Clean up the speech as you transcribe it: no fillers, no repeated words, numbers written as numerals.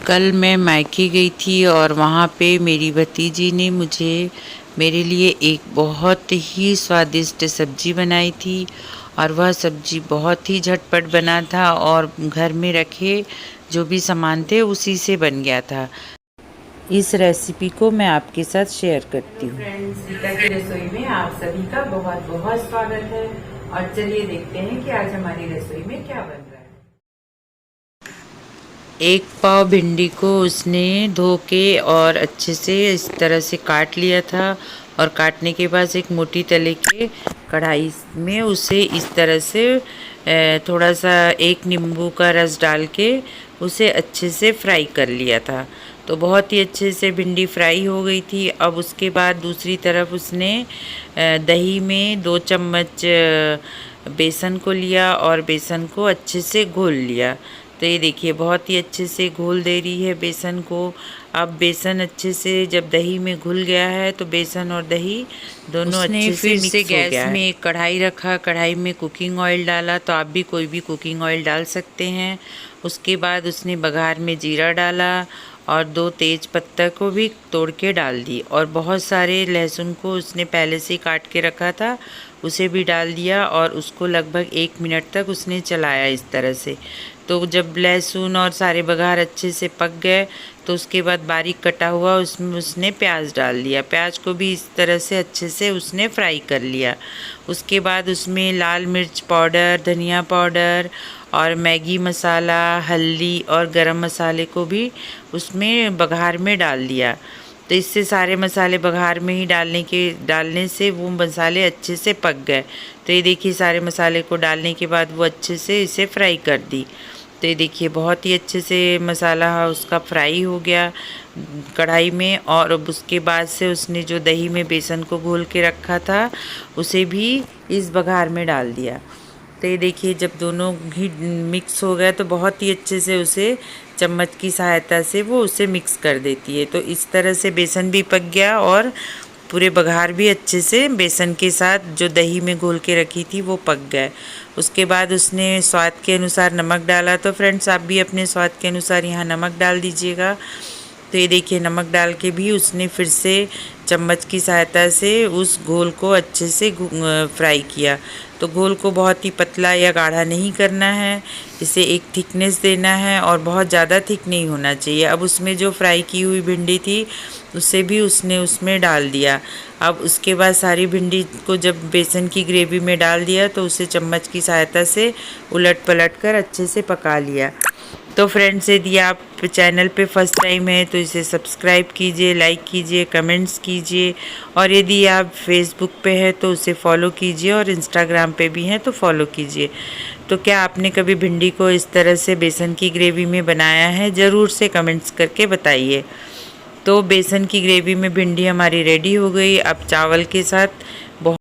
कल मैं मायके गई थी और वहाँ पे मेरी भतीजी ने मेरे लिए एक बहुत ही स्वादिष्ट सब्ज़ी बनाई थी और वह सब्ज़ी बहुत ही झटपट बना था और घर में रखे जो भी सामान थे उसी से बन गया था। इस रेसिपी को मैं आपके साथ शेयर करती हूँ। फ्रेंड्स, रीता की रसोई में आप सभी का बहुत बहुत स्वागत है और चलिए देखते हैं कि आज हमारी रसोई में क्या बन रहा है। एक पाव भिंडी को उसने धो के और अच्छे से इस तरह से काट लिया था और काटने के बाद एक मोटी तले के कढ़ाई में उसे इस तरह से थोड़ा सा एक नींबू का रस डाल के उसे अच्छे से फ्राई कर लिया था। तो बहुत ही अच्छे से भिंडी फ्राई हो गई थी। अब उसके बाद दूसरी तरफ उसने दही में 2 चम्मच बेसन को लिया और बेसन को अच्छे से घोल लिया। तो ये देखिए बहुत ही अच्छे से घोल दे रही है बेसन को। अब बेसन अच्छे से जब दही में घुल गया है तो बेसन और दही दोनों अच्छे से मिक्स हो गया है। गैस में एक कढ़ाई रखा, कढ़ाई में कुकिंग ऑयल डाला, तो आप भी कोई भी कुकिंग ऑयल डाल सकते हैं। उसके बाद उसने बघार में जीरा डाला और 2 तेज पत्ता को भी तोड़ के डाल दी और बहुत सारे लहसुन को उसने पहले से काट के रखा था उसे भी डाल दिया और उसको लगभग 1 मिनट तक उसने चलाया इस तरह से। तो जब लहसुन और सारे बघार अच्छे से पक गए तो उसके बाद बारीक कटा हुआ उसमें उसने प्याज डाल दिया। प्याज को भी इस तरह से अच्छे से उसने फ्राई कर लिया। उसके बाद उसमें लाल मिर्च पाउडर, धनिया पाउडर और मैगी मसाला, हल्दी और गरम मसाले को भी उसमें बघार में डाल दिया। तो इससे सारे मसाले बघार में ही डालने से वो मसाले अच्छे से पक गए। तो ये देखिए सारे मसाले को डालने के बाद वो अच्छे से इसे फ्राई कर दी। तो ये देखिए बहुत ही अच्छे से मसाला उसका फ्राई हो गया कढ़ाई में। और अब उसके बाद से उसने जो दही में बेसन को घोल के रखा था उसे भी इस बघार में डाल दिया। तो ये देखिए जब दोनों घी मिक्स हो गया तो बहुत ही अच्छे से उसे चम्मच की सहायता से वो उसे मिक्स कर देती है। तो इस तरह से बेसन भी पक गया और पूरे बघार भी अच्छे से बेसन के साथ जो दही में घोल के रखी थी वो पक गए। उसके बाद उसने स्वाद के अनुसार नमक डाला। तो फ्रेंड्स आप भी अपने स्वाद के अनुसार यहाँ नमक डाल दीजिएगा। तो ये देखिए नमक डाल के भी उसने फिर से चम्मच की सहायता से उस घोल को अच्छे से फ्राई किया। तो घोल को बहुत ही पतला या गाढ़ा नहीं करना है, इसे एक थिकनेस देना है और बहुत ज़्यादा थिक नहीं होना चाहिए। अब उसमें जो फ्राई की हुई भिंडी थी उसे भी उसने उसमें डाल दिया। अब उसके बाद सारी भिंडी को जब बेसन की ग्रेवी में डाल दिया तो उसे चम्मच की सहायता से उलट पलट कर अच्छे से पका लिया। तो फ्रेंड्स यदि आप चैनल पे फर्स्ट टाइम है तो इसे सब्सक्राइब कीजिए, लाइक कीजिए, कमेंट्स कीजिए और यदि आप फेसबुक पे हैं तो उसे फॉलो कीजिए और इंस्टाग्राम पे भी हैं तो फॉलो कीजिए। तो क्या आपने कभी भिंडी को इस तरह से बेसन की ग्रेवी में बनाया है? ज़रूर से कमेंट्स करके बताइए। तो बेसन की ग्रेवी में भिंडी हमारी रेडी हो गई। अब चावल के साथ